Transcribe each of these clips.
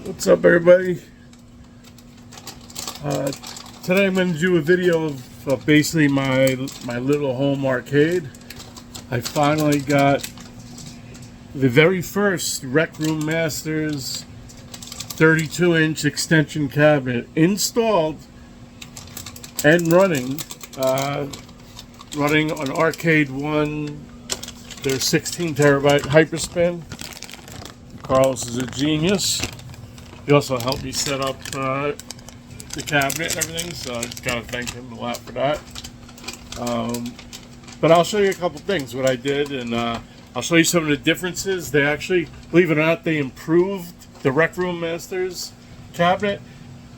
What's up, everybody? Today I'm going to do a video of basically my little home arcade. I finally got the very first Rec Room Masters 32-inch extension cabinet installed and running. Running on Arcade One, their 16 terabyte hyperspin. Carlos is a genius. He also helped me set up the cabinet and everything, so I gotta thank him a lot for that. But I'll show you a couple things, what I did, and I'll show you some of the differences. They actually, believe it or not, they improved the Rec Room Masters cabinet.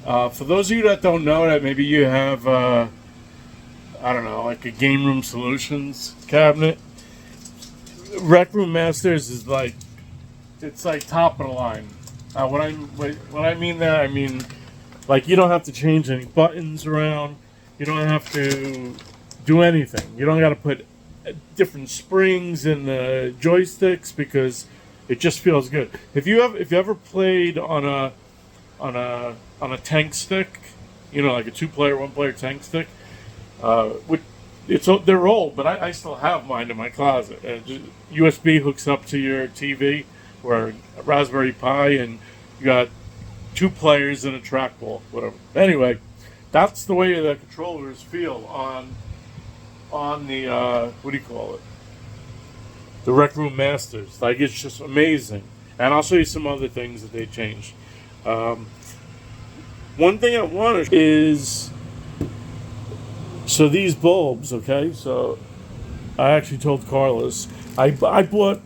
For those of you that don't know that, maybe you have, I don't know, like a Game Room Solutions cabinet. Rec Room Masters is like, it's like top of the line. What I mean there, I mean, like, you don't have to change any buttons around. You don't have to do anything. You don't got to put different springs in the joysticks because it just feels good. If you ever played on a tank stick, you know, like a 2-player, 1-player tank stick, they're old, but I still have mine in my closet. USB hooks up to your TV or a Raspberry Pi, and you got 2 players and a trackball, whatever. Anyway, that's the way the controllers feel on the what do you call it? The Rec Room Masters. Like, it's just amazing. And I'll show you some other things that they changed. One thing I wanted is, so these bulbs, okay? So I actually told Carlos I bought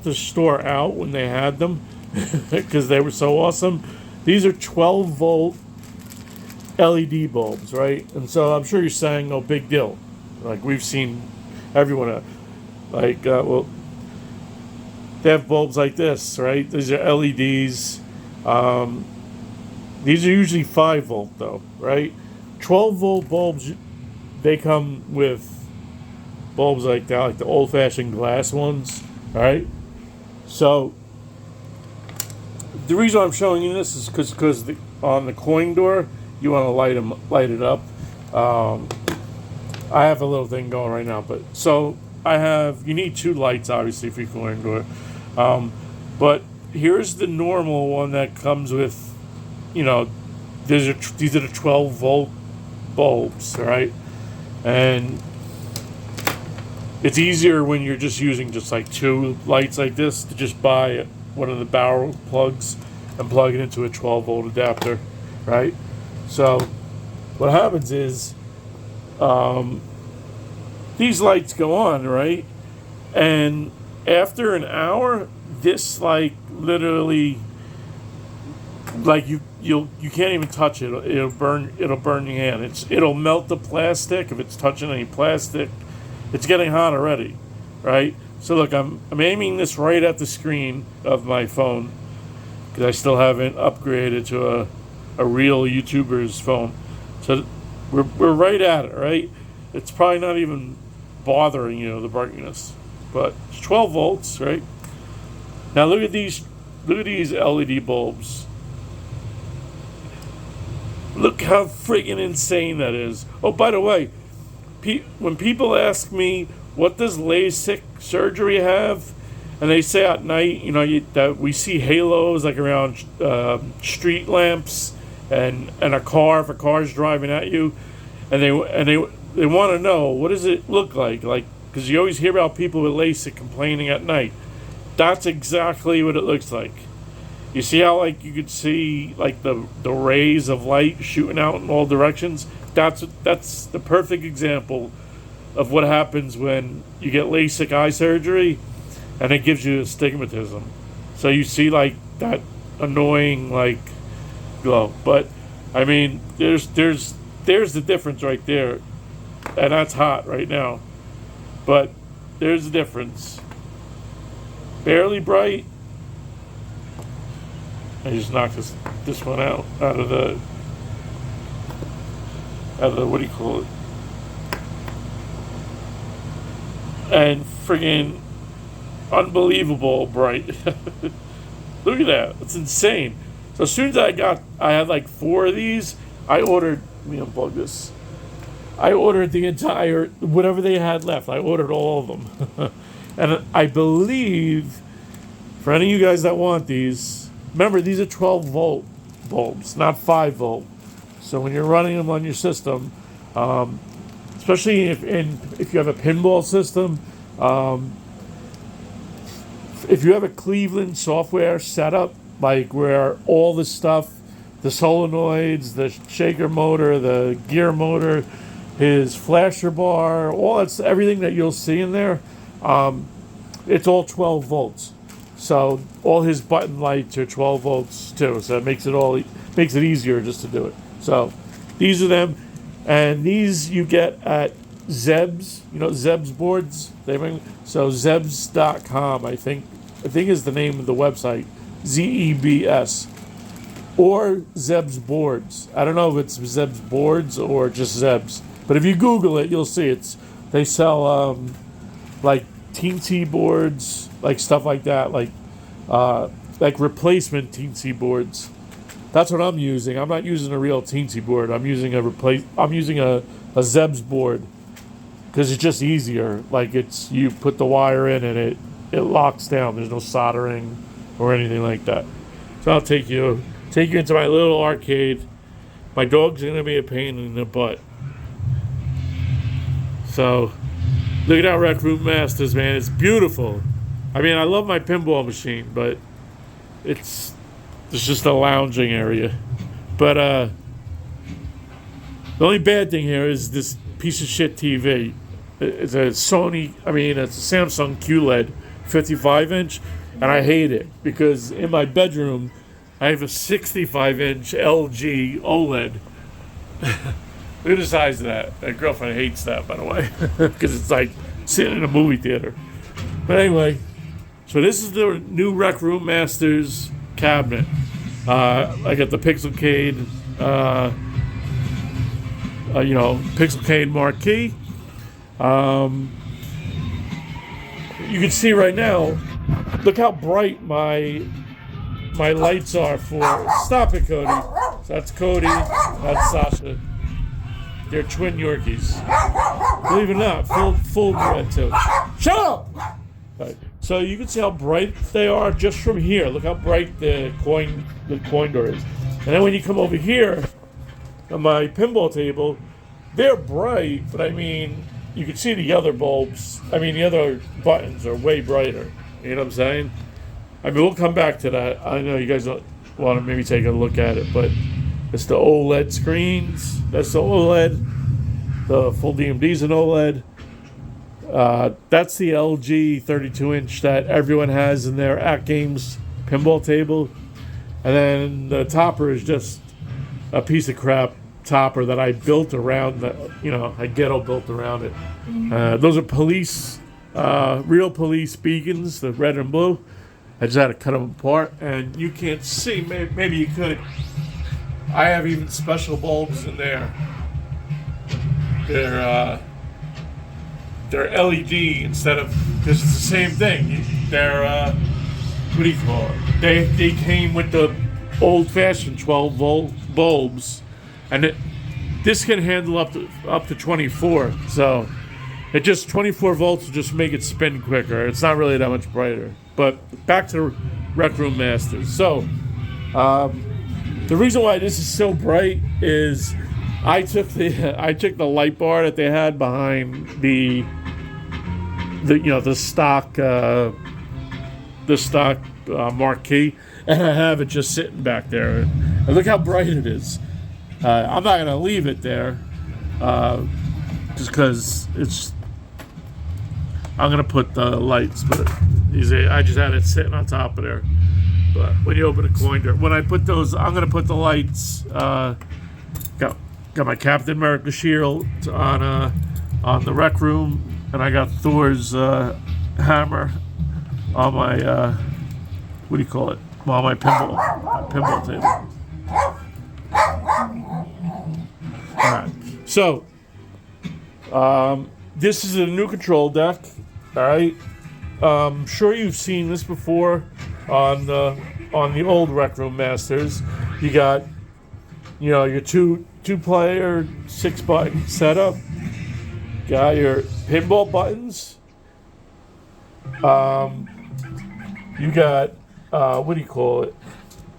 the store out when they had them because they were so awesome. These are 12-volt LED bulbs, right? And so I'm sure you're saying, no big deal. Like, we've seen everyone, well, they have bulbs like this, right? These are LEDs. These are usually 5-volt though, right? 12-volt bulbs, they come with bulbs like that, like the old-fashioned glass ones, right? So the reason I'm showing you this is because on the coin door, you want to light it up. I have a little thing going right now, but so you need 2 lights obviously for your coin door. But here's the normal one that comes with, you know, these are the 12-volt bulbs, right? And it's easier when you're just using just like 2 lights like this to just buy one of the barrel plugs and plug it into a 12-volt adapter, right? So what happens is these lights go on, right? And after an hour, this, like, literally, like, you can't even touch it. It'll burn your hand. It'll melt the plastic if it's touching any plastic. It's getting hot already, right? So look, I'm aiming this right at the screen of my phone because I still haven't upgraded to a real YouTuber's phone. So we're right at it, right? It's probably not even bothering, you know, the brightness, but it's 12 volts, right? Now look at these LED bulbs. Look how friggin' insane that is. Oh, by the way, when people ask me, what does LASIK surgery have? And they say at night, you know, that we see halos like around street lamps and a car, if a car's driving at you, and they want to know, what does it look like? Like, because you always hear about people with LASIK complaining at night. That's exactly what it looks like. You see how, like, you could see, like, the rays of light shooting out in all directions? That's the perfect example of what happens when you get LASIK eye surgery, and it gives you astigmatism. So you see, like, that annoying, like, glow. But I mean, there's the difference right there, and that's hot right now. But there's the difference. Barely bright. I just knocked this one out of the what do you call it? And friggin' unbelievable bright. Look at that. It's insane. So as soon as I had like 4 of these. I ordered. Let me unplug this. I ordered the entire whatever they had left. I ordered all of them, and I believe for any of you guys that want these, remember these are 12-volt bulbs, not 5-volt. So when you're running them on your system, especially if you have a pinball system, if you have a Cleveland software setup, like where all the stuff, the solenoids, the shaker motor, the gear motor, his flasher bar, everything that you'll see in there, it's all 12 volts. So all his button lights are 12 volts too. So it makes it easier just to do it. So these are them, and these you get at Zeb's. You know Zeb's boards. So Zebs.com. I think is the name of the website. ZEBS. Or Zeb's boards. I don't know if it's Zeb's boards or just Zeb's. But if you Google it, you'll see they sell like teensy boards, like stuff like that, like replacement teensy boards. That's what I'm using. I'm not using a real teensy board. I'm using a Zeb's board because it's just easier. Like you put the wire in and it locks down. There's no soldering or anything like that. So I'll take you into my little arcade. My dog's gonna be a pain in the butt. So, look at that Rec Room Masters, man. It's beautiful. I mean, I love my pinball machine, but it's just a lounging area. But the only bad thing here is this piece of shit TV. It's a Samsung QLED 55-inch, and I hate it because in my bedroom I have a 65-inch LG OLED. Look at the size of that. My girlfriend hates that, by the way, because it's like sitting in a movie theater. But anyway, so this is the new Rec Room Masters cabinet. I got the Pixelcade, Pixelcade marquee. You can see right now. Look how bright my lights are for. Stop it, Cody. So that's Cody. That's Sasha. They're twin Yorkies. Believe it or not, full bred too. Shut up! Right. So you can see how bright they are just from here. Look how bright the coin door is. And then when you come over here on my pinball table, they're bright, but I mean, you can see the other bulbs. I mean, the other buttons are way brighter. You know what I'm saying? I mean, we'll come back to that. I know you guys don't want to maybe take a look at it, but it's the OLED screens. That's the OLED. The full DMD's an OLED. That's the LG 32-inch that everyone has in their At Games pinball table. And then the topper is just a piece of crap topper that I built around I ghetto built around it. Those are police, real police beacons, the red and blue. I just had to cut them apart, and you can't see. Maybe you could. I have even special bulbs in there. They're LED instead of, because it's the same thing. They're what do you call it? They came with the old-fashioned 12-volt bulbs, and this can handle up to 24. So it just 24 volts will just make it spin quicker. It's not really that much brighter. But back to Rec Room Masters. So the reason why this is so bright is I took the light bar that they had behind the stock marquee, and I have it just sitting back there. And look how bright it is. I'm not gonna leave it there, just because I'm gonna put the lights, but I just had it sitting on top of there. But when you open a coin door, when I put those, I'm gonna put the lights. Got my Captain America shield on the Rec Room, and I got Thor's hammer on my what do you call it? On my pinball table. All right, so this is a new control deck. All right, sure you've seen this before on on the old Rec Room Masters, you got, your two-player 6-button setup. Got your pinball buttons. You got, what do you call it?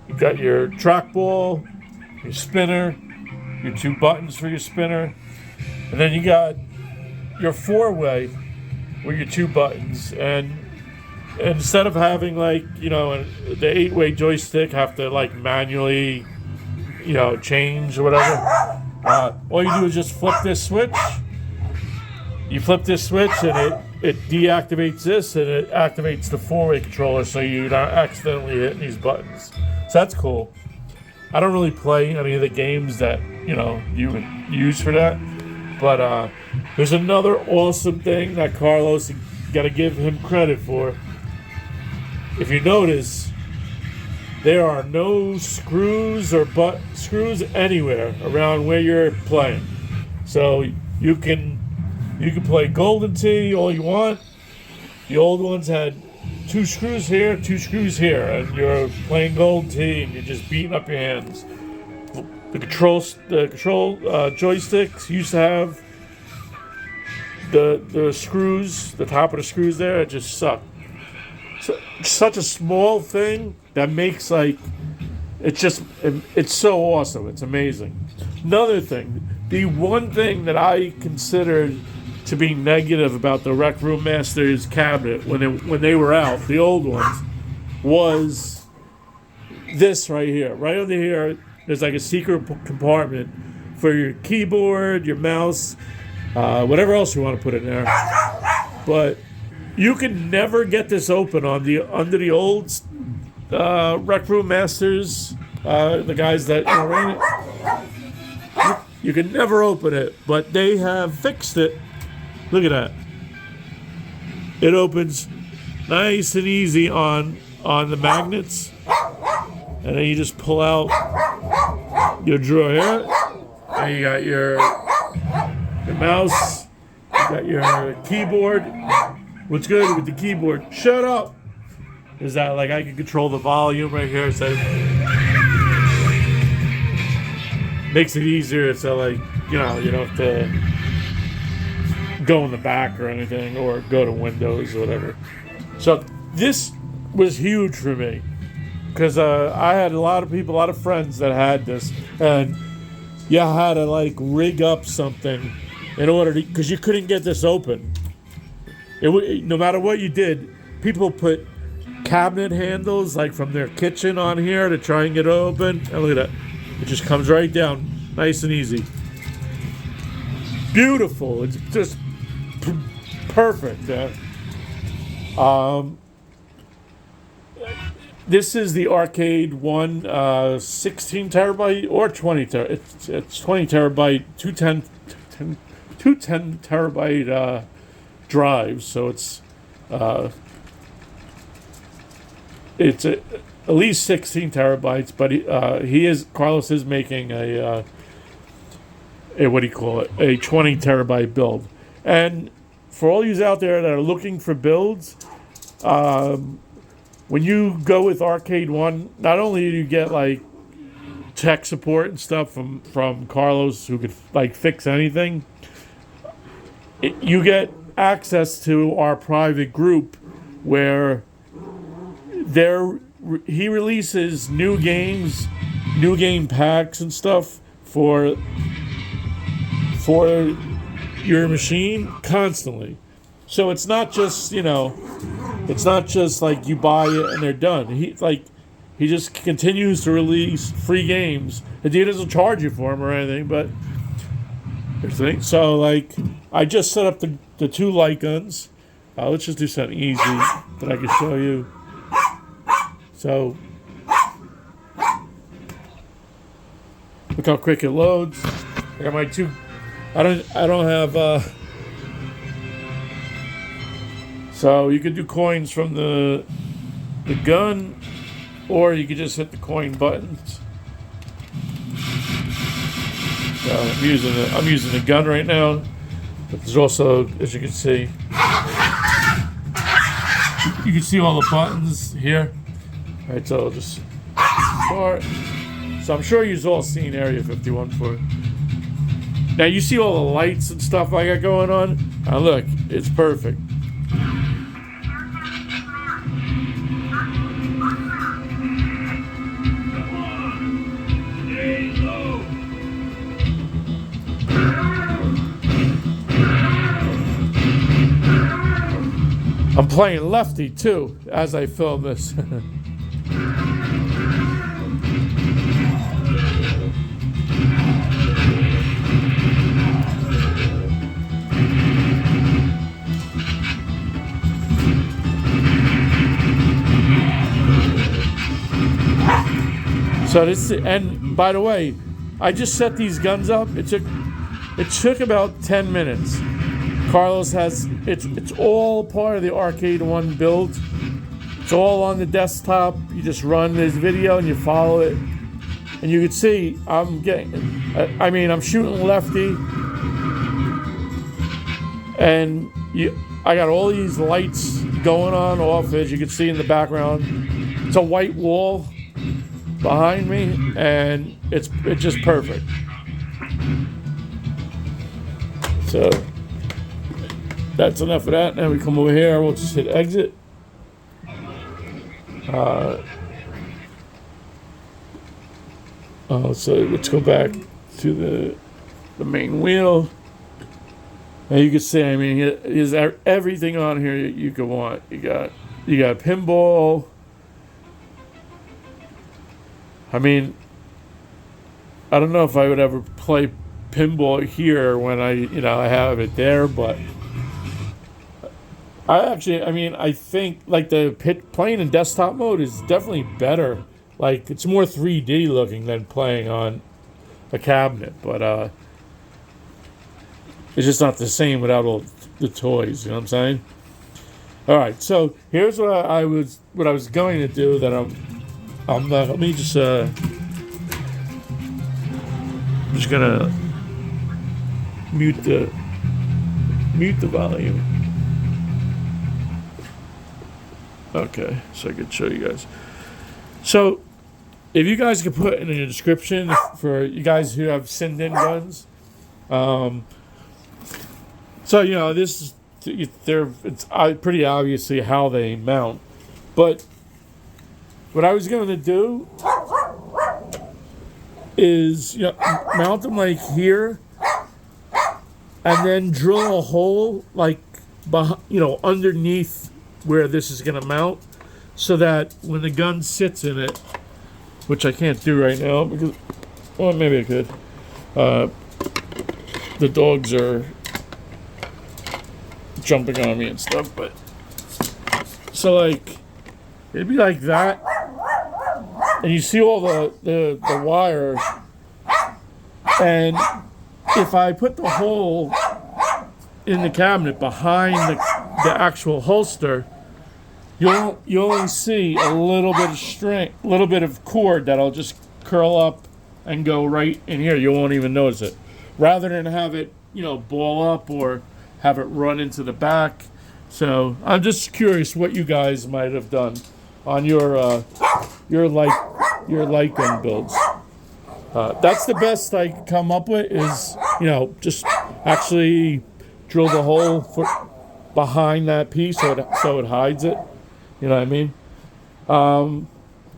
You got your trackball, your spinner, your 2 buttons for your spinner. And then you got your 4-way with your 2 buttons. And instead of having the 8-way joystick have to manually, change or whatever, all you do is just flip this switch. You flip this switch and it deactivates this and it activates the 4-way controller so you're not accidentally hitting these buttons. So that's cool. I don't really play any of the games that, you would use for that. But there's another awesome thing that Carlos, you got to give him credit for. If you notice, there are no screws or butt screws anywhere around where you're playing. So you can play Golden Tee all you want. The old ones had 2 screws here, 2 screws here, and you're playing Golden Tee and you're just beating up your hands. The control joysticks used to have the screws, the top of the screws there. It just sucked. So, such a small thing that makes it's so awesome. It's amazing. Another thing, the one thing that I considered to be negative about the Rec Room Masters cabinet when they were out, the old ones, was this right here. Right under here, there's a secret compartment for your keyboard, your mouse, whatever else you want to put in there. But you can never get this open under the old Rec Room Masters, the guys that ran it. You can never open it, but they have fixed it. Look at that. It opens nice and easy on the magnets. And then you just pull out your drawer here. And you got your mouse. You got your keyboard. What's good with the keyboard? Shut up! Is that I can control the volume right here. So makes it easier. So you don't have to go in the back or anything, or go to Windows or whatever. So this was huge for me because I had a lot of friends that had this, and you had to rig up something in order to, because you couldn't get this open. No matter what you did, people put cabinet handles from their kitchen on here to try and get it open, and look at that, it just comes right down, nice and easy. Beautiful. It's just perfect. This is the Arcade One 16 terabyte or 20 terabyte. It's 20 terabyte, 210 terabyte drives. So it's at least 16 terabytes. But Carlos is making a what do you call it? A 20 terabyte build. And for all you out there that are looking for builds, when you go with Arcade One, not only do you get tech support and stuff from Carlos, who could fix anything, you get access to our private group where he releases new games, new game packs and stuff for your machine constantly. So it's not just, it's not just you buy it and they're done. He just continues to release free games. And he doesn't charge you for them or anything, but so I just set up the 2 light guns. Let's just do something easy that I can show you. So look how quick it loads. I got my 2. I don't have. So you could do coins from the gun, or you could just hit the coin buttons. So I'm using the gun right now, but there's also, as you can see all the buttons here. All right, so I'll just start. So I'm sure you've all seen Area 51 before. Now you see all the lights and stuff I got going on? Now look, it's perfect. I'm playing lefty too as I film this. So this, and by the way, I just set these guns up. It took about 10 minutes. Carlos has it's all part of the Arcade One build. It's all on the desktop. You just run this video and you follow it, and you can see I'm shooting lefty, and I got all these lights going on off, as you can see in the background. It's a white wall behind me, and it's just perfect. So that's enough of that. Now we come over here. We'll just hit exit. So let's go back to the main wheel. And you can see, I mean, there's everything on here you could want. You got pinball. I mean, I don't know if I would ever play pinball here when I have it there, but I think like the playing in desktop mode is definitely better. Like, it's more 3D looking than playing on a cabinet, but it's just not the same without all the toys. You know what I'm saying? All right, so here's what I was going to do. That let me just I'm just gonna mute the volume. Okay, so I can show you guys. So, if you guys could put in the description for you guys who have sinden guns, so this is it's pretty obviously how they mount, but what I was going to do is mount them like here, and then drill a hole like underneath where this is going to mount, so that when the gun sits in it, which I can't do right now because, well, maybe I could. The dogs are jumping on me and stuff, but so like it'd be like that, and you see all the wire, and if I put the hole in the cabinet behind the actual holster, you'll only see a little bit of string, little bit of cord that'll just curl up and go right in here. You won't even notice it. Rather than have it, ball up or have it run into the back. So I'm just curious what you guys might have done on your light gun builds. That's the best I could come up with is, just actually drill the hole behind that piece so it hides it. You know what I mean?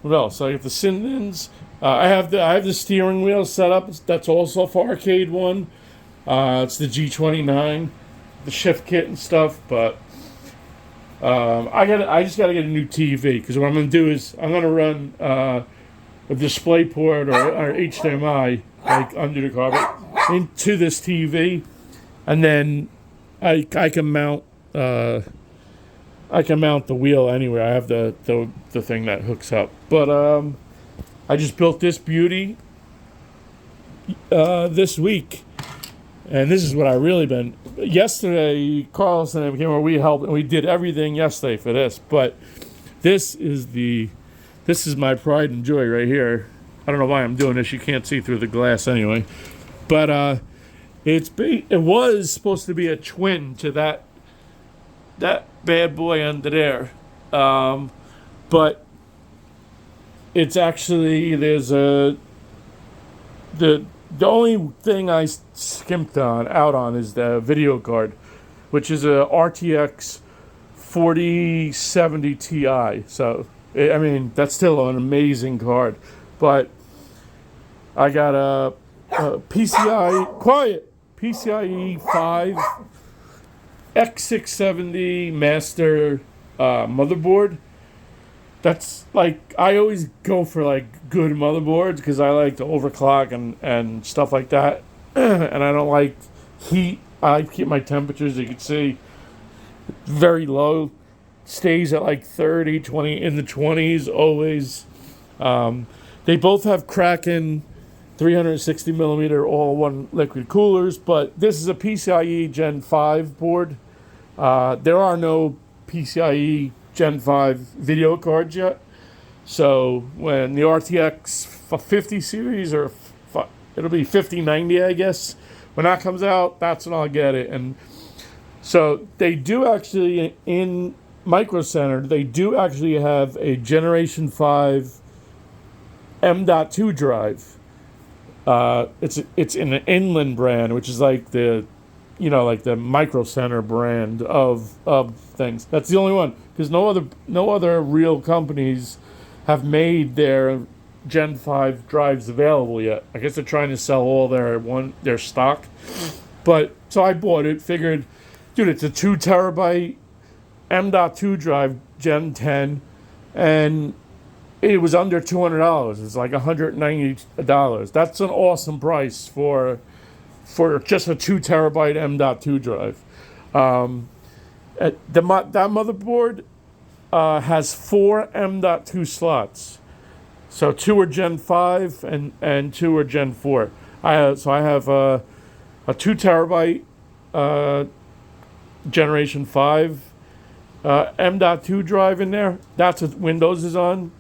What else? So I got the sindens. I have the steering wheel set up. That's also for Arcade One. It's the G29, the shift kit and stuff. But I just gotta get a new TV, because what I'm gonna do is I'm gonna run a display port or HDMI like under the carpet into this TV, and then I can mount the wheel anywhere. I have the thing that hooks up. But I just built this beauty this week, and this is what I really been. Yesterday, Carlos and I came over. We helped and we did everything yesterday for this. It This is my pride and joy right here. I don't know why I'm doing this. You can't see through the glass anyway. But it was supposed to be a twin to that bad boy under there. But It's actually there's a the only thing I skimped on out on is the video card, which is a RTX 4070 Ti. So I mean that's still an amazing card, but I got a PCIe 5 X670 master motherboard. That's like I always go for like good motherboards because I like to overclock and stuff like that, and I don't like heat. I like to keep my temperatures, you can see, very low. Stays at like 30, 20, in the 20s always. They both have Kraken 360 millimeter all-in-one liquid coolers, but this is a PCIe Gen 5 board. There are no PCIe Gen 5 video cards yet. So when the RTX 50 series, or it'll be 5090, I guess, when that comes out, that's when I'll get it. And so they do actually, in Micro Center, they do actually have a Generation 5 M.2 drive. It's in an Inland brand, which is like the Micro Center brand of things. That's the only one, because no other real companies have made their Gen 5 drives available yet. I guess they're trying to sell all their stock. But so I bought it, figured, dude, it's a 2 terabyte M.2 drive, Gen 10, and it was under $200. It's like $190. That's an awesome price for just a 2 terabyte M.2 drive. That motherboard has 4 M.2 slots. So 2 are Gen 5 and 2 are Gen 4. I have a 2 terabyte Generation 5 M.2 drive in there. That's what Windows is on.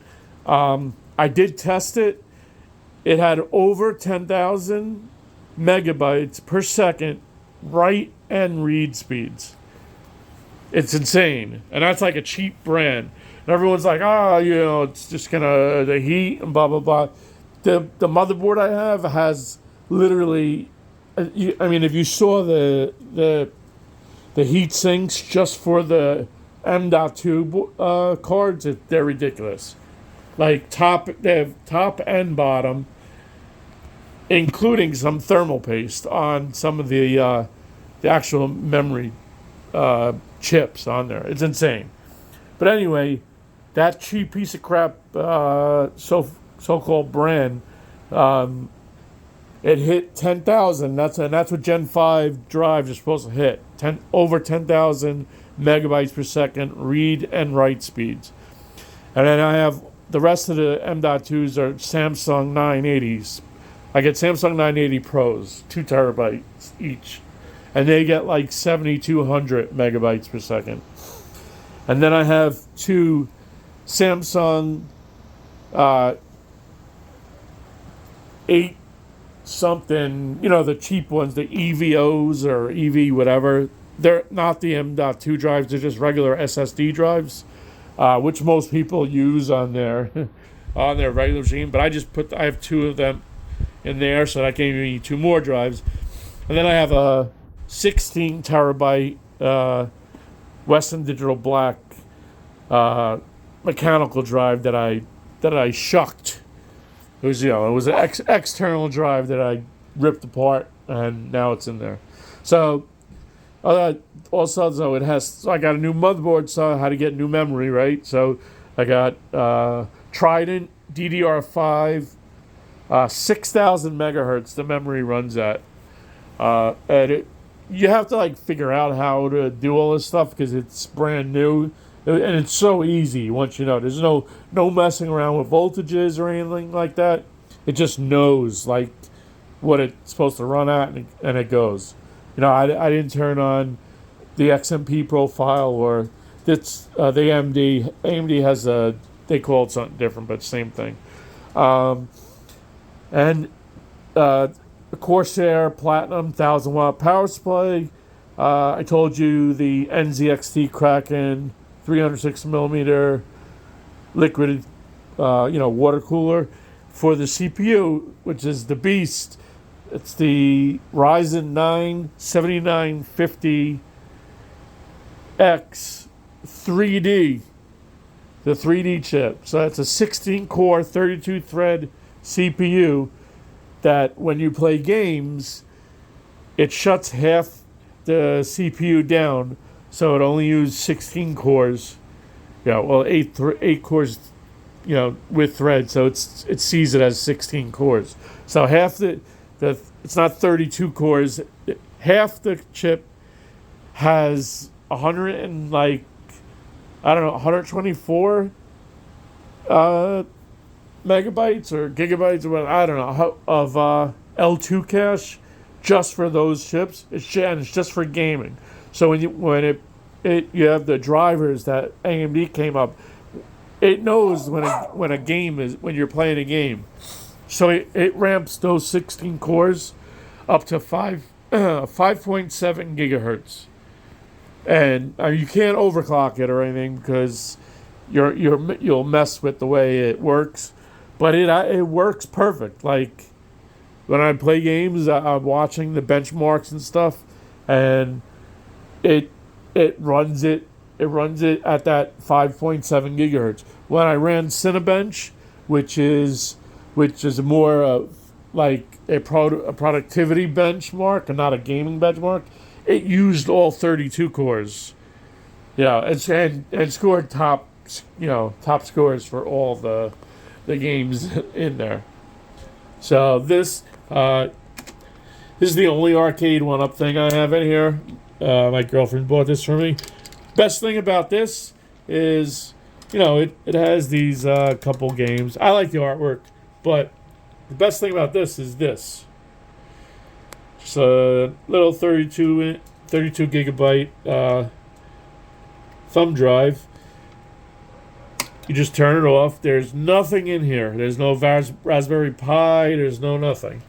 I did test it. It had over 10,000 megabytes per second write and read speeds. It's insane. And that's like a cheap brand. And everyone's like, it's just gonna, the heat and blah, blah, blah. The motherboard I have has literally, if you saw the heat sinks just for the M.2 cards, they're ridiculous. Like they have top and bottom, including some thermal paste on some of the actual memory chips on there. It's insane. But anyway, that cheap piece of crap so-called brand, it hit 10,000. That's what Gen 5 drives are supposed to hit. Over 10,000 megabytes per second read and write speeds. And then I have the rest of the M.2s are Samsung 980s. I get Samsung 980 Pros, 2 terabytes each. And they get like 7,200 megabytes per second. And then I have 2 Samsung 8 something, the cheap ones, the EVOs or EV whatever. They're not the M.2 drives, they're just regular SSD drives. Which most people use on their regular machine, but I have 2 of them in there, so that gave me 2 more drives, and then I have a 16 terabyte Western Digital Black mechanical drive that I shucked. It was an external drive that I ripped apart, and now it's in there. So. Also, I got a new motherboard, so I had to get new memory, right? So I got Trident DDR5, 6,000 megahertz the memory runs at. And you have to like figure out how to do all this stuff because it's brand new, and it's so easy once you know. There's no messing around with voltages or anything like that. It just knows like what it's supposed to run at, and it goes. I didn't turn on the XMP profile or the AMD. AMD has they call it something different, but same thing. And Corsair Platinum 1000 watt power supply. I told you the NZXT Kraken 306 millimeter liquid water cooler for the CPU, which is the beast. It's the Ryzen 9 7950X 3D, the 3D chip. So it's a 16-core, 32-thread CPU that when you play games, it shuts half the CPU down, so it only uses 16 cores. Eight cores, with thread, so it sees it as 16 cores. So half the it's not 32 cores. Half the chip has 124 megabytes or gigabytes or whatever, I don't know, of L2 cache just for those chips. It's just for gaming. So when you have the drivers that AMD came up, it knows when you're playing a game. So it ramps those 16 cores up to 5.7 gigahertz. And you can't overclock it or anything because you'll mess with the way it works. But it works perfect. Like when I play games, I'm watching the benchmarks and stuff, and it runs it at that 5.7 gigahertz. When I ran Cinebench, which is more like a productivity benchmark and not a gaming benchmark, it used all 32 cores. And scored top scores for all the games in there. So this is the only arcade one-up thing I have in here. My girlfriend bought this for me. Best thing about this is, it has these couple games. I like the artwork, but the best thing about this is this. It's a little 32 gigabyte thumb drive. You just turn it off. There's nothing in here. There's no Raspberry Pi. There's no nothing.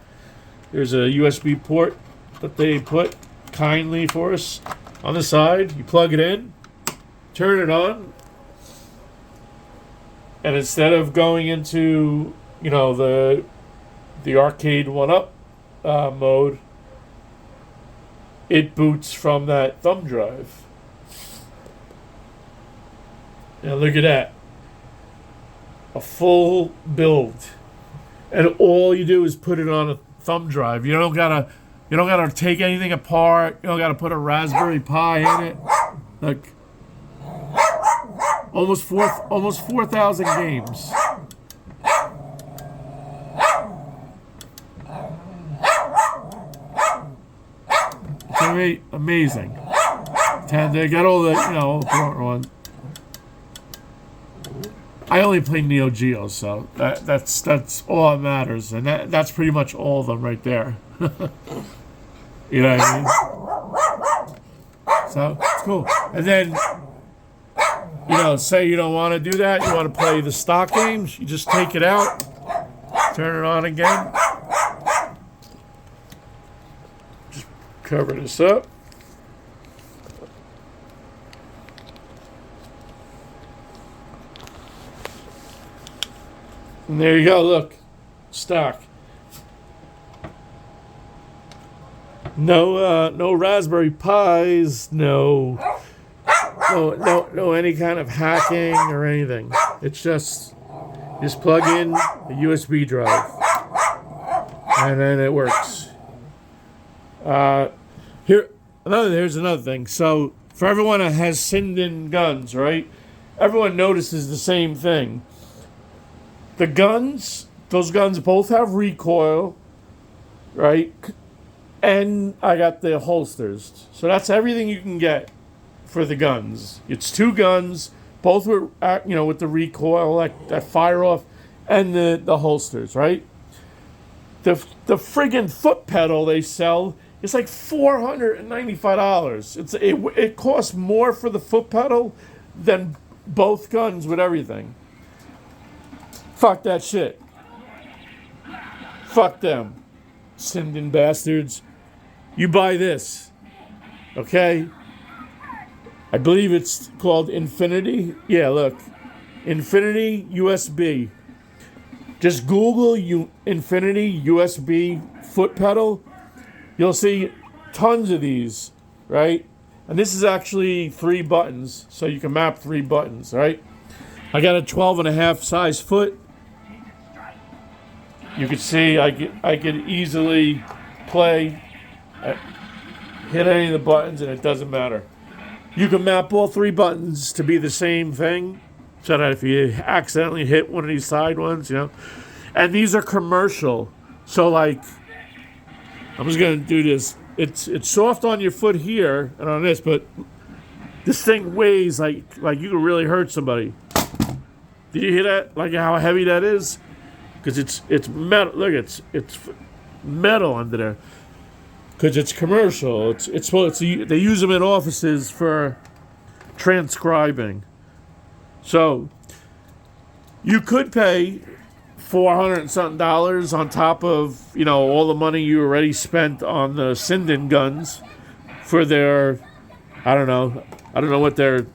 There's a USB port that they put kindly for us on the side. You plug it in, turn it on, and instead of going into the arcade one-up mode, it boots from that thumb drive. Now look at that. A full build. And all you do is put it on a thumb drive. You don't gotta take anything apart. You don't gotta put a Raspberry Pi in it. Look. Almost 4,000 games. It's amazing. And they got all the important ones. I only play Neo Geo, so that's all that matters, and that's pretty much all of them right there. You know what I mean? So it's cool. And then, say you don't want to do that, you want to play the stock games, you just take it out, turn it on again. Just cover this up. And there you go, look. Stock. No Raspberry Pis, no any kind of hacking or anything. It's just plug in a USB drive, and then it works. Here's another thing. So for everyone that has sinden guns, right? Everyone notices the same thing. Those guns both have recoil, right? And I got the holsters. So that's everything you can get for the guns. It's two guns, both with with the recoil, like that fire off, and the holsters, right? The friggin' foot pedal they sell is like $495. It costs more for the foot pedal than both guns with everything. Fuck that shit. Fuck them. Sinden bastards. You buy this. Okay? I believe it's called Infinity. Yeah, look. Infinity USB. Just Google Infinity USB foot pedal. You'll see tons of these, right? And this is actually 3 buttons, so you can map 3 buttons, right? I got a 12.5 size foot. You can see I could easily play, hit any of the buttons, and it doesn't matter. You can map all 3 buttons to be the same thing, so that if you accidentally hit one of these side ones, you know. And these are commercial, so like, I'm just gonna do this. It's soft on your foot here and on this, but this thing weighs like you could really hurt somebody. Did you hear that? Like how heavy that is? Because it's metal. Look, it's metal under there. Because it's commercial. It's supposed to, they use them in offices for transcribing. So you could pay $400 and something on top of, you know, all the money you already spent on the sinden guns for their, I don't know what their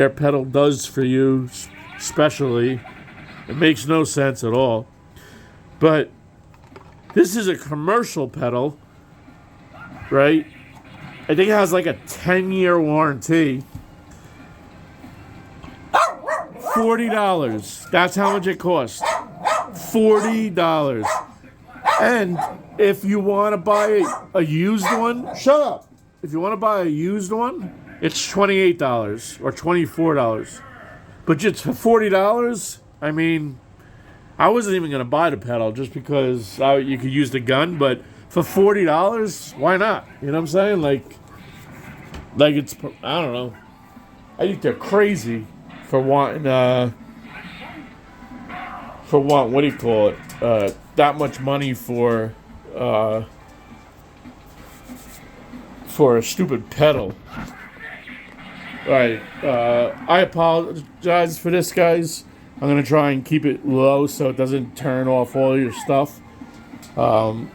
pedal does for you specially. It makes no sense at all. But this is a commercial pedal, right? I think it has like a 10-year warranty. $40. That's how much it costs. $40. And if you want to buy a used one, shut up. If you want to buy a used one, it's $28 or $24. But just for $40, I mean, I wasn't even going to buy the pedal just because you could use the gun, but for $40, why not? You know what I'm saying? Like it's, I don't know. I think they're crazy for wanting, what do you call it? That much money for a stupid pedal. All right, I apologize for this, guys. I'm going to try and keep it low so it doesn't turn off all your stuff. But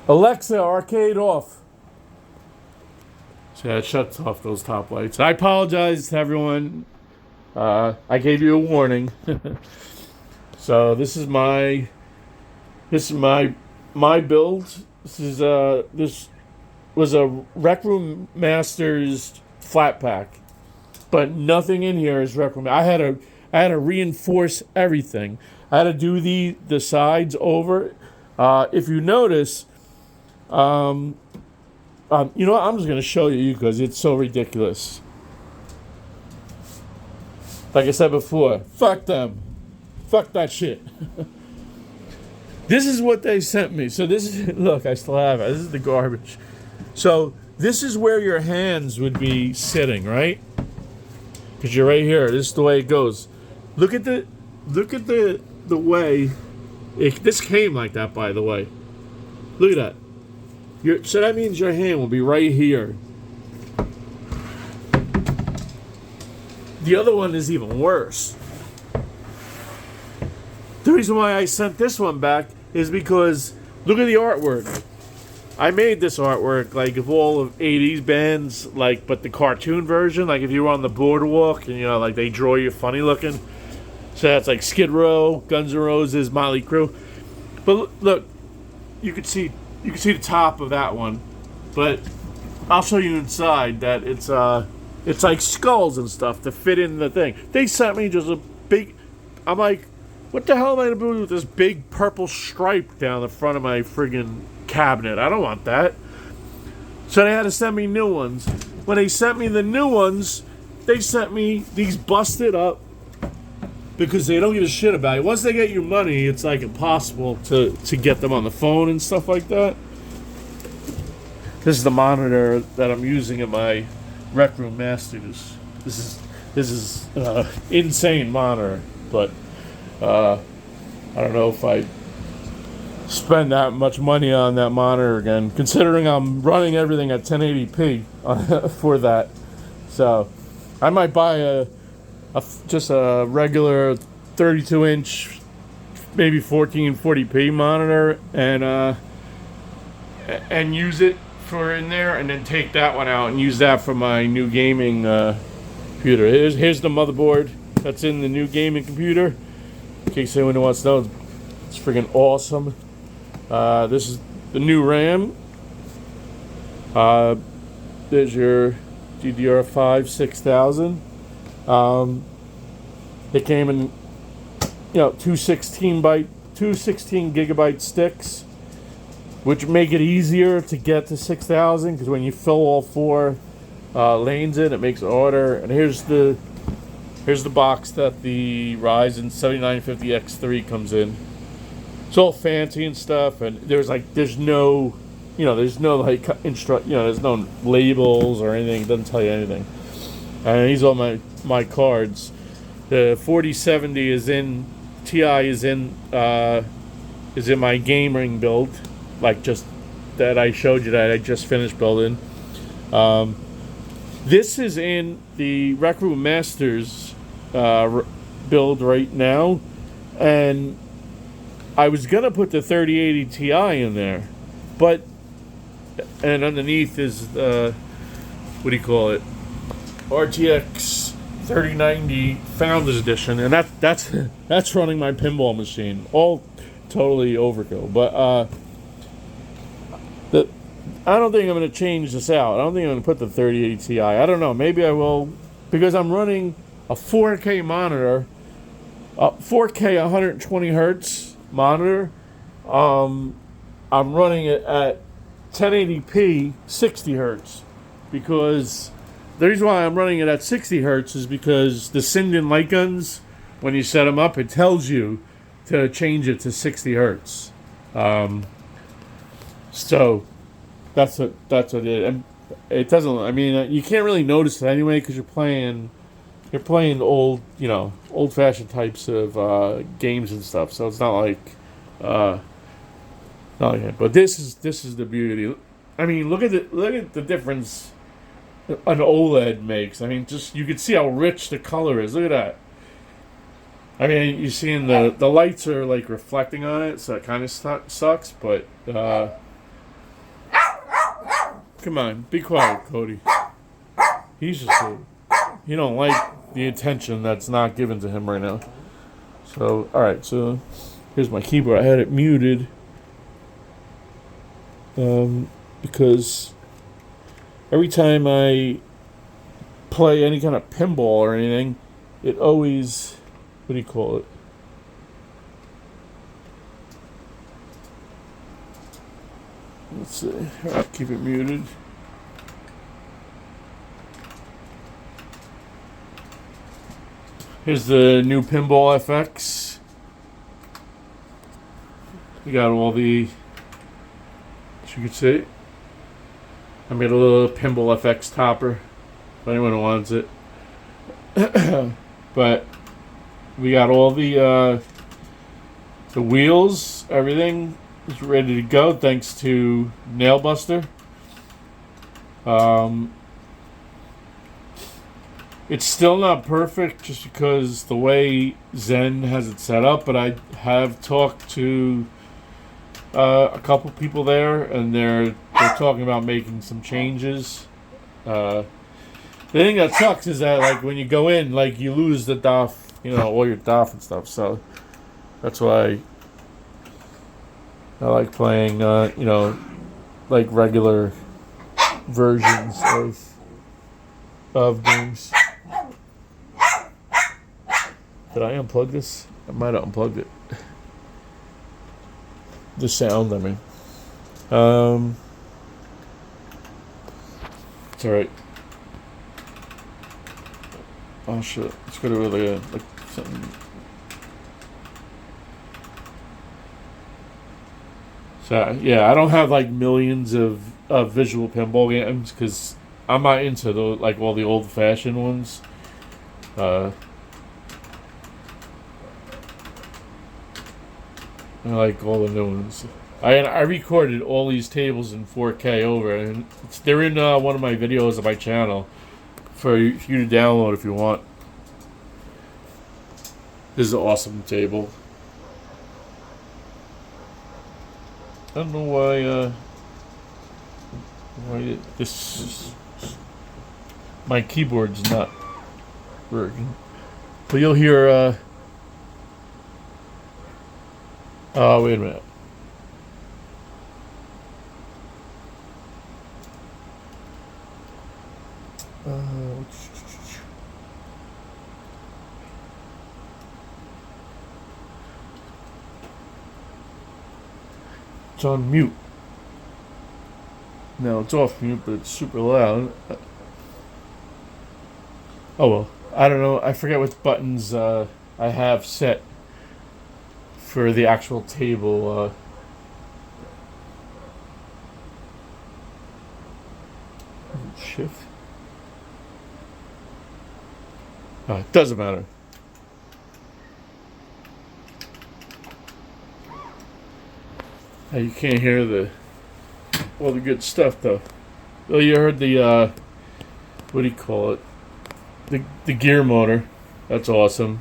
Alexa, arcade off. So yeah, it shuts off those top lights. I apologize to everyone. I gave you a warning. So this is my build. This was a Rec Room Masters flat pack. But nothing in here is Rec Room. I had to reinforce everything. I had to do the sides over. If you notice, you know what? I'm just gonna show you because it's so ridiculous. Like I said before, fuck them, fuck that shit. This is what they sent me. So this is, look, I still have it. This is the garbage. So this is where your hands would be sitting, right? Because you're right here. This is the way it goes. Look at the way. This came like that, by the way. Look at that. So that means your hand will be right here. The other one is even worse. The reason why I sent this one back is because look at the artwork. I made this artwork like of all of 80s bands, like, but the cartoon version, like if you were on the boardwalk and, you know, like they draw you funny looking. So that's like Skid Row, Guns N' Roses, Motley Crue. But look, you can see the top of that one. But I'll show you inside that it's like skulls and stuff to fit in the thing. They sent me just a big, I'm like, what the hell am I going to do with this big purple stripe down the front of my friggin' cabinet? I don't want that. So they had to send me new ones. When they sent me the new ones, they sent me these busted up because they don't give a shit about it. Once they get your money, it's like impossible to get them on the phone and stuff like that. This is the monitor that I'm using in my Rec Room Masters. This is insane monitor, but I don't know if I spend that much money on that monitor again, considering I'm running everything at 1080p for that. So I might buy just a regular 32-inch, maybe 1440p monitor and use it for in there, and then take that one out and use that for my new gaming computer. Here's the motherboard. that's in the new gaming computer. In case anyone wants to know, it's freaking awesome. This is the new RAM. There's your DDR5 6000. It came in, two 16 gigabyte sticks, which make it easier to get to 6000 because when you fill all four lanes in, it makes it harder. And here's the box that the Ryzen 7950X3 comes in. It's all fancy and stuff, and there's no there's no labels or anything. It doesn't tell you anything. And these are my cards. The 4070 is in Ti is in my gaming build, like just that I showed you that I just finished building. This is in the Rec Room Masters build right now, and I was gonna put the 3080 Ti in there, and underneath is what do you call it? RTX 3090 Founders Edition, and that's running my pinball machine. All totally overkill, but I don't think I'm going to change this out. I don't think I'm going to put the 3080 Ti. I don't know. Maybe I will, because I'm running a 4K monitor, 4K 120 hertz monitor. I'm running it at 1080p 60 hertz, because the reason why I'm running it at 60 hertz is because the Sinden light guns, when you set them up, it tells you to change it to 60 hertz. So that's what it is. And it doesn't. I mean, you can't really notice it anyway because you're playing old-fashioned types of games and stuff. So it's not like not like that. But this is the beauty. I mean, look at the difference an OLED makes. I mean, just you can see how rich the color is. Look at that. I mean, you're seeing the lights are like reflecting on it, so it kind of sucks. But come on, be quiet, Cody. He don't like the attention that's not given to him right now. So, all right. So here's my keyboard. I had it muted because every time I play any kind of pinball or anything, it always, what do you call it? Let's see. I'll keep it muted. Here's the new Pinball FX. We got all the, as you can see, I made a little Pinball FX topper if anyone wants it. But we got all the wheels, everything is ready to go thanks to Nailbuster. It's still not perfect just because the way Zen has it set up, but I have talked to a couple people there, and they're talking about making some changes. The thing that sucks is that, like, when you go in, like, you lose the DOF, all your DOF and stuff. So that's why I like playing, like regular versions of games. Did I unplug this? I might have unplugged it. The sound, I mean. It's alright. Oh shit. Let's go to like something. So, yeah, I don't have like millions of visual pinball games because I'm not into all the old-fashioned ones. I like all the new ones. I recorded all these tables in 4K over, and they're in one of my videos on my channel for you to download if you want. This is an awesome table. I don't know why this my keyboard's not working. But you'll hear. Oh, wait a minute. Uh, it's on mute. No, it's off mute, but it's super loud. Oh well. I don't know. I forget what buttons I have set for the actual table. Shift. It doesn't matter. You can't hear all the good stuff though. Oh, you heard the what do you call it? The gear motor. That's awesome.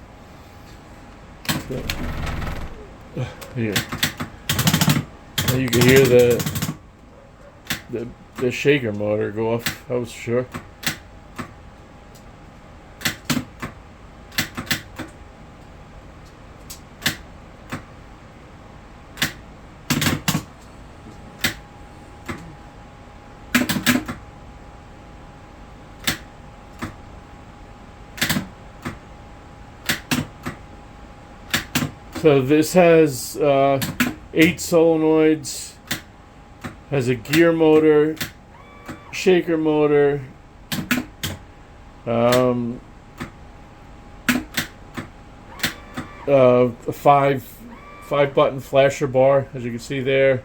Here. And you can hear the shaker motor go off. I was sure. So this has 8 solenoids, has a gear motor, shaker motor, a five button flasher bar, as you can see there.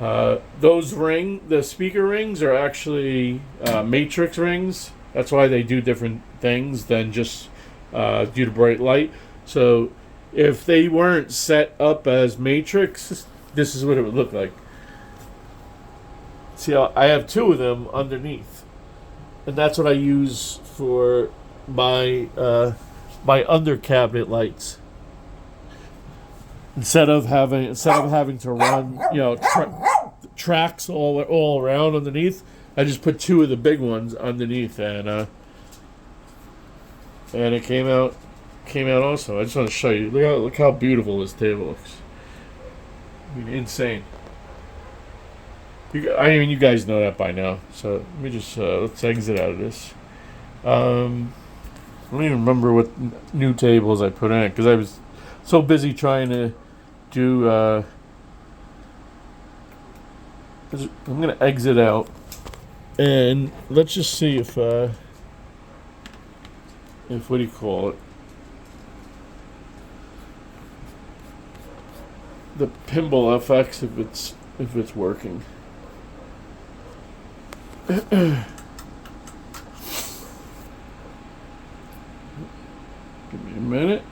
The speaker rings are actually matrix rings. That's why they do different things than just do the bright light. So if they weren't set up as matrix, this is what it would look like. See, I have 2 of them underneath, and that's what I use for my my under cabinet lights. Instead of having to run, tracks all around underneath, I just put 2 of the big ones underneath, and it came out awesome. I just want to show you. Look how beautiful this table looks. I mean, insane. You guys know that by now. So let me just let's exit out of this. I don't even remember what new tables I put in it because I was so busy trying to do. I'm gonna exit out, and let's just see if what do you call it? The pinball FX if it's working. Give me a minute.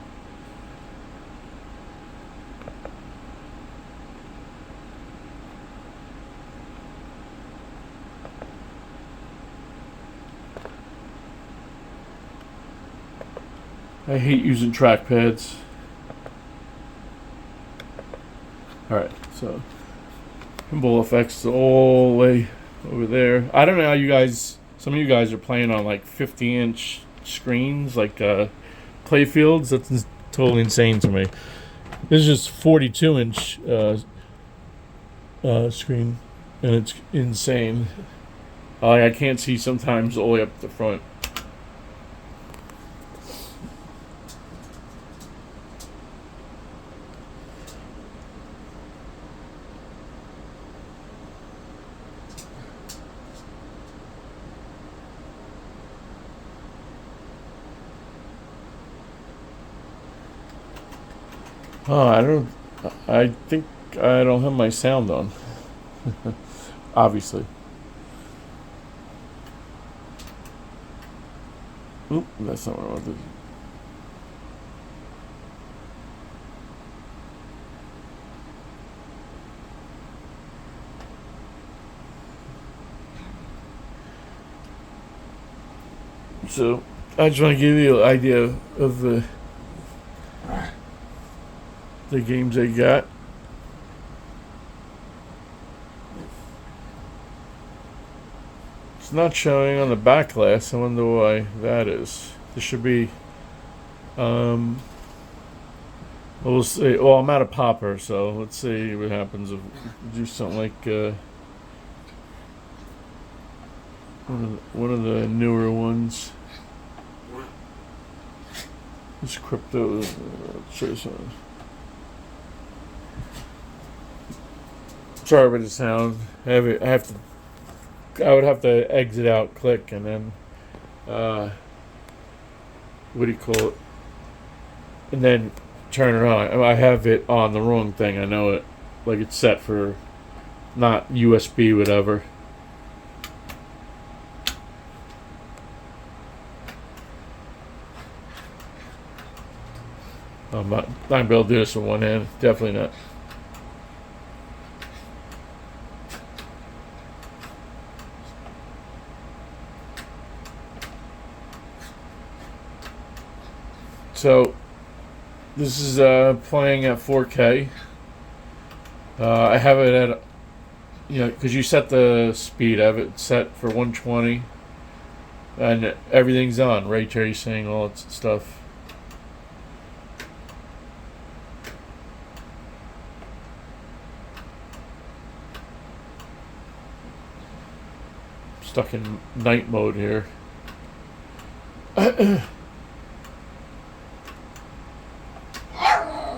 I hate using trackpads. Alright, so pinball effects all the way over there. I don't know how some of you guys are playing on like 50-inch screens, like play fields. That's totally insane to me. This is just 42-inch screen, and it's insane. I can't see sometimes all the way up the front. I think I don't have my sound on. Obviously. Oop, that's not what I wanted. So, I just want to give you an idea of the games they got. It's not showing on the back glass. I wonder why that is. This should be Um, we'll see. Well, I'm out of popper, so let's see what happens if we do something like one of the newer ones. This crypto. Show you something. Sorry about the sound. I would have to exit out, click, and then what do you call it? And then turn it on. I have it on the wrong thing. I know it. Like it's set for not USB, whatever. I'm not going to be able to do this with one hand. Definitely not. So, this is playing at 4K. I have it at, because you set the speed. I have it set for 120. And everything's on. Ray tracing, all that stuff. Stuck in night mode here.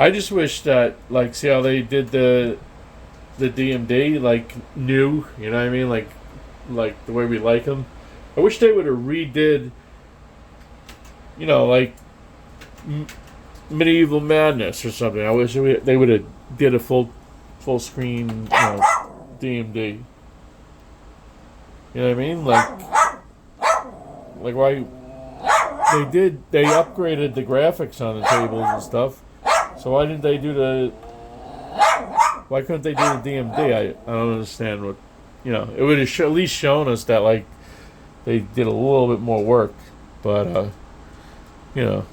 I just wish that, like, see how they did the DMD, like, new, you know what I mean? Like the way we like them. I wish they would have redid, like, Medieval Madness or something. I wish they would have did a full screen, DMD. You know what I mean? Like why they upgraded the graphics on the tables and stuff. So why couldn't they do the DMD? I don't understand what, it would have at least shown us that, like, they did a little bit more work. But, I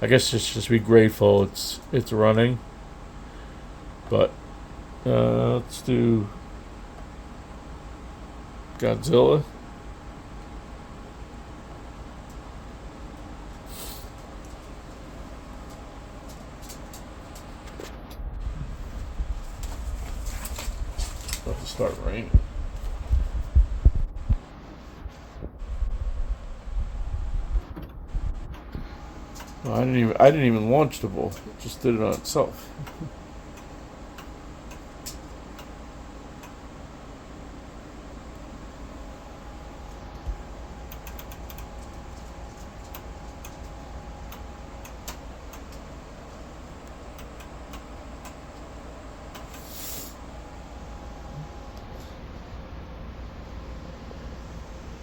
guess just be grateful it's running. But, let's do Godzilla. About to start raining. Well, I didn't even launch the ball. It just did it on itself.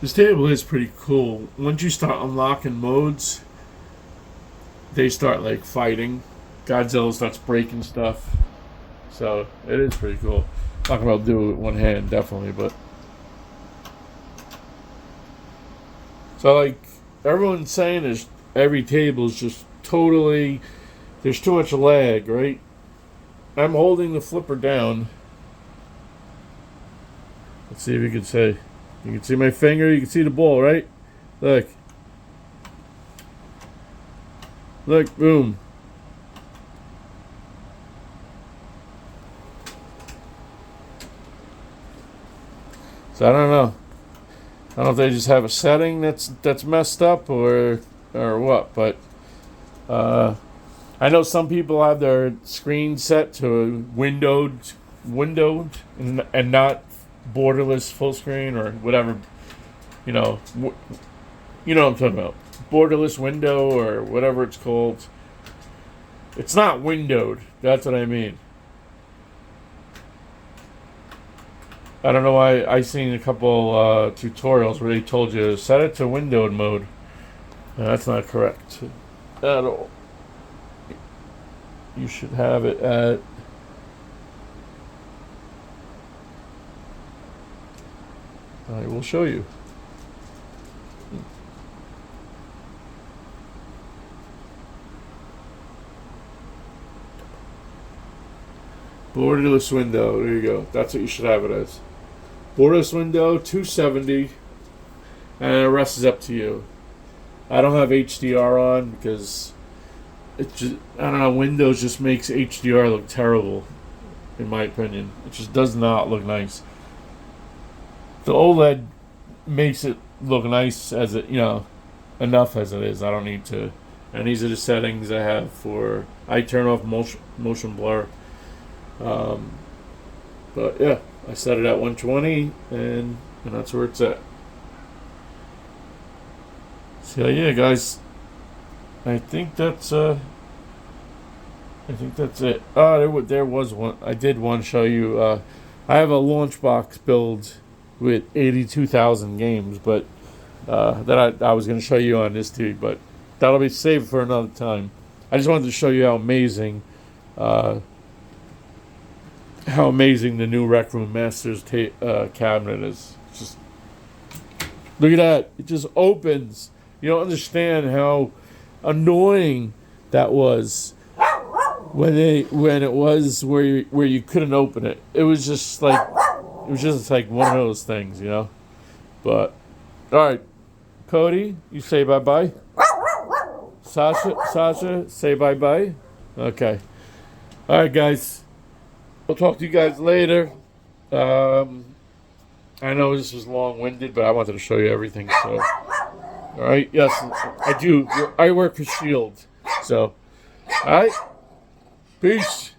This table is pretty cool. Once you start unlocking modes, they start, like, fighting. Godzilla starts breaking stuff. So, it is pretty cool. Not gonna do it with one hand, definitely, but. So, like, everyone's saying is every table is just totally. There's too much lag, right? I'm holding the flipper down. Let's see if you can say. You can see my finger, you can see the ball, right? Look. Look, boom. So I don't know. I don't know if they just have a setting that's messed up or what, but I know some people have their screen set to windowed and not borderless full screen or whatever, you know what I'm talking about, borderless window or whatever it's called. It's not windowed, that's what I mean. I don't know why. I seen a couple tutorials where they told you to set it to windowed mode. That's not correct at all. You should have it at I will show you. Borderless window. There you go. That's what you should have it as. Borderless window, 270, and the rest is up to you. I don't have HDR on because it's just, I don't know, Windows just makes HDR look terrible, in my opinion. It just does not look nice. The OLED makes it look nice as it, enough as it is. I don't need to. And these are the settings I have for. I turn off motion blur. But yeah, I set it at 120, and that's where it's at. So yeah, guys, I think that's it. Oh, there was one. I did want to show you. I have a launch box build with 82,000 games, but that I was going to show you on this too, but that'll be saved for another time. I just wanted to show you how amazing the new Rec Room Masters cabinet is. Just look at that! It just opens. You don't understand how annoying that was when it was where you couldn't open it. It was just like one of those things, But all right, Cody, you say bye bye. Sasha, say bye bye. Okay. All right, guys. We'll talk to you guys later. I know this was long-winded, but I wanted to show you everything. So, all right. Yes, I do. I work for Shield. So, all right. Peace.